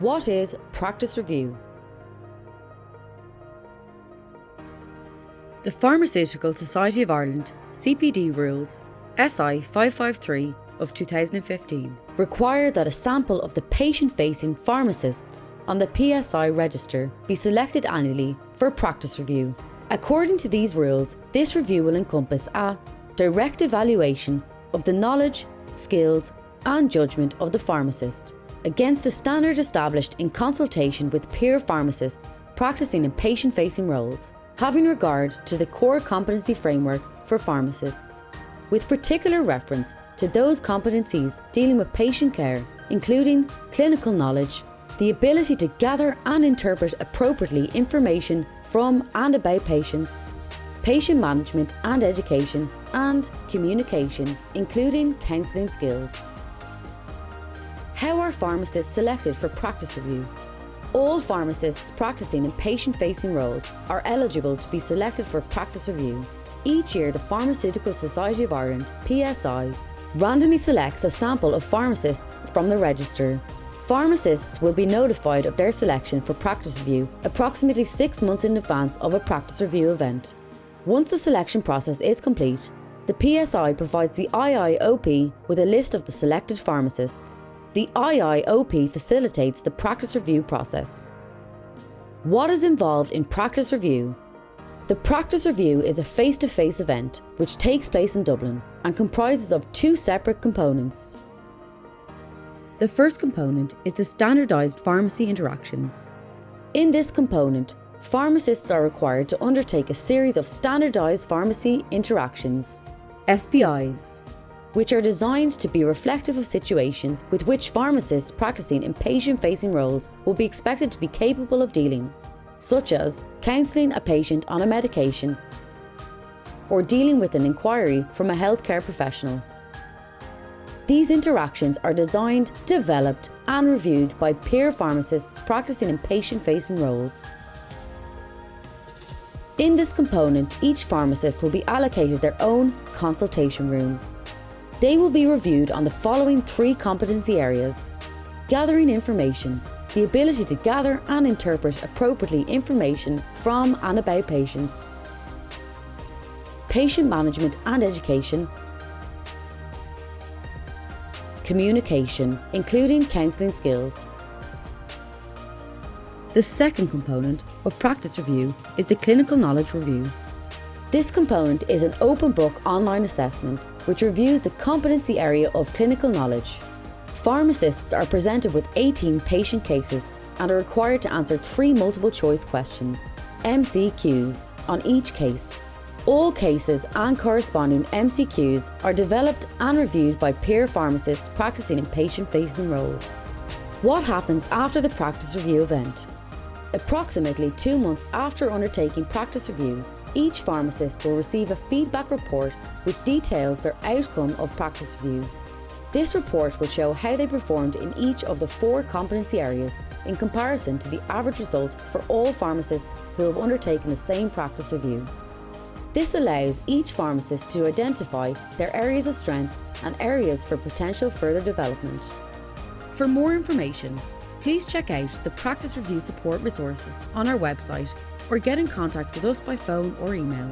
What is practice review? The Pharmaceutical Society of Ireland CPD rules SI 553 of 2015 require that a sample of the patient-facing pharmacists on the PSI register be selected annually for practice review. According to these rules, this review will encompass a direct evaluation of the knowledge, skills and judgment of the pharmacist against a standard established in consultation with peer pharmacists practicing in patient-facing roles, having regard to the core competency framework for pharmacists, with particular reference to those competencies dealing with patient care, including clinical knowledge, the ability to gather and interpret appropriately information from and about patients, patient management and education, and communication, including counselling skills. How are pharmacists selected for practice review? All pharmacists practicing in patient-facing roles are eligible to be selected for practice review. Each year, the Pharmaceutical Society of Ireland, PSI, randomly selects a sample of pharmacists from the register. Pharmacists will be notified of their selection for practice review approximately 6 months in advance of a practice review event. Once the selection process is complete, the PSI provides the IIOP with a list of the selected pharmacists. The IIOP facilitates the practice review process. What is involved in practice review? The practice review is a face-to-face event which takes place in Dublin and comprises of 2 separate components. The first component is the standardised pharmacy interactions. In this component, pharmacists are required to undertake a series of standardised pharmacy interactions, SPIs, which are designed to be reflective of situations with which pharmacists practicing in patient-facing roles will be expected to be capable of dealing, such as counselling a patient on a medication or dealing with an inquiry from a healthcare professional. These interactions are designed, developed and reviewed by peer pharmacists practicing in patient-facing roles. In this component, each pharmacist will be allocated their own consultation room. They will be reviewed on the following 3 competency areas: gathering information, the ability to gather and interpret appropriately information from and about patients, patient management and education, communication, including counselling skills. The second component of practice review is the clinical knowledge review. This component is an open book online assessment which reviews the competency area of clinical knowledge. Pharmacists are presented with 18 patient cases and are required to answer 3 multiple choice questions, MCQs, on each case. All cases and corresponding MCQs are developed and reviewed by peer pharmacists practicing in patient-facing roles. What happens after the practice review event? Approximately 2 months after undertaking practice review, each pharmacist will receive a feedback report which details their outcome of practice review. This report will show how they performed in each of the 4 competency areas in comparison to the average result for all pharmacists who have undertaken the same practice review. This allows each pharmacist to identify their areas of strength and areas for potential further development. For more information, please check out the practice review support resources on our website or get in contact with us by phone or email.